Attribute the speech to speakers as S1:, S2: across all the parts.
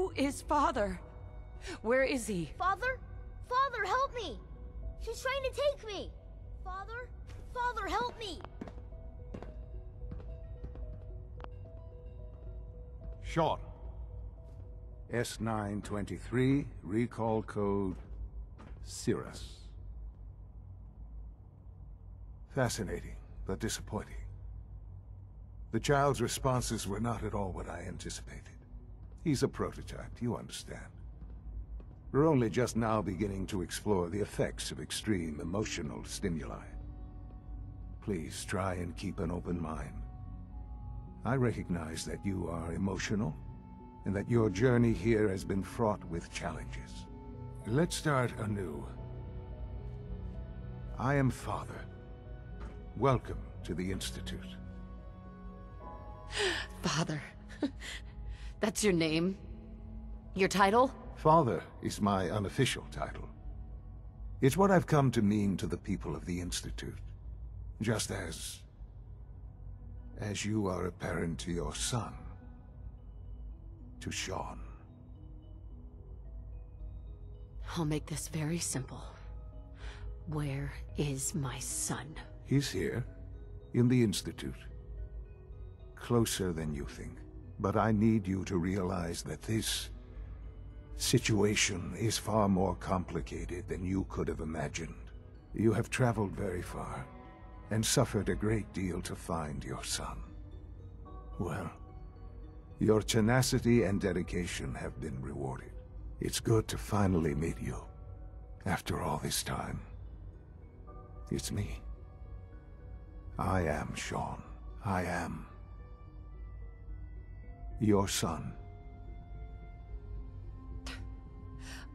S1: Who is Father? Where is he?
S2: Father? Father, help me! She's trying to take me! Father? Father, help me!
S3: Shaun. S923, recall code Cirrus. Fascinating, but disappointing. The child's responses were not at all what I anticipated. He's a prototype, you understand. We're only just now beginning to explore the effects of extreme emotional stimuli. Please try and keep an open mind. I recognize that you are emotional, and that your journey here has been fraught with challenges. Let's start anew. I am Father. Welcome to the Institute.
S1: Father. That's your name? Your title?
S3: Father is my unofficial title. It's what I've come to mean to the people of the Institute. Just as you are a parent to your son. To Shaun.
S1: I'll make this very simple. Where is my son?
S3: He's here, in the Institute. Closer than you think. But I need you to realize that this situation is far more complicated than you could have imagined. You have traveled very far, and suffered a great deal to find your son. Well, your tenacity and dedication have been rewarded. It's good to finally meet you, after all this time. It's me. I am Shaun. I am your son.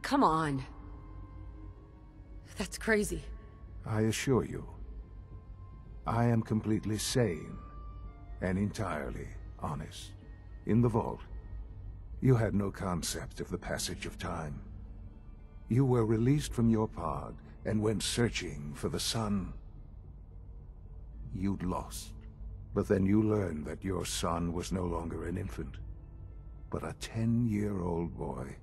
S1: Come on. That's crazy.
S3: I assure you, I am completely sane and entirely honest. In the vault, you had no concept of the passage of time. You were released from your pod and went searching for the son you'd lost. But then you learned that your son was no longer an infant, but a 10-year-old boy.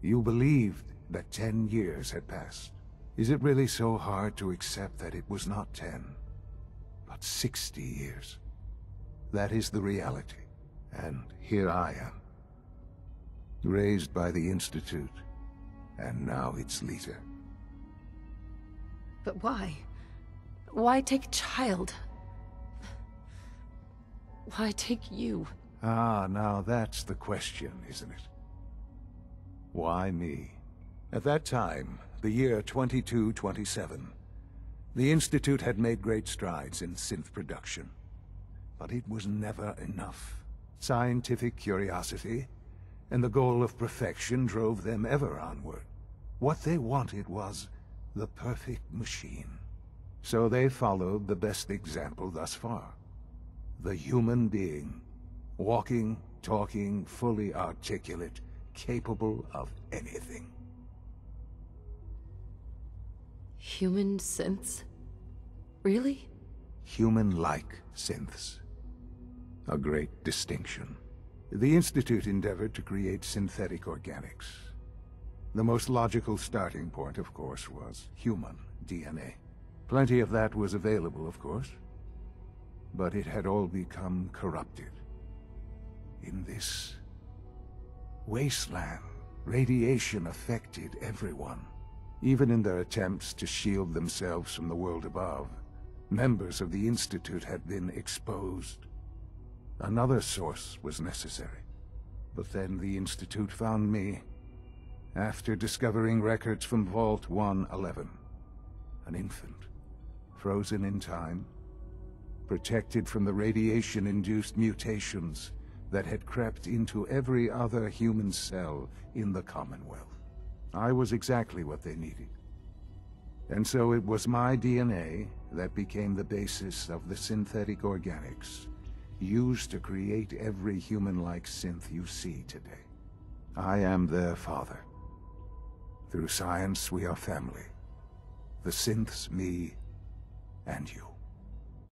S3: You believed that 10 years had passed. Is it really so hard to accept that it was not 10, but 60 years? That is the reality. And here I am, raised by the Institute, and now its leader.
S1: But why? Why take a child? Why take you?
S3: Ah, now that's the question, isn't it? Why me? At that time, the year 2227, the Institute had made great strides in synth production. But it was never enough. Scientific curiosity and the goal of perfection drove them ever onward. What they wanted was the perfect machine. So they followed the best example thus far. The human being. Walking, talking, fully articulate, capable of anything.
S1: Human synths? Really?
S3: Human-like synths. A great distinction. The Institute endeavored to create synthetic organics. The most logical starting point, of course, was human DNA. Plenty of that was available, of course. But it had all become corrupted. In this wasteland, radiation affected everyone. Even in their attempts to shield themselves from the world above, members of the Institute had been exposed. Another source was necessary. But then the Institute found me, after discovering records from Vault 111. An infant, frozen in time, protected from the radiation-induced mutations that had crept into every other human cell in the Commonwealth. I was exactly what they needed. And so it was my DNA that became the basis of the synthetic organics used to create every human-like synth you see today. I am their father. Through science, we are family. The synths, me, and you.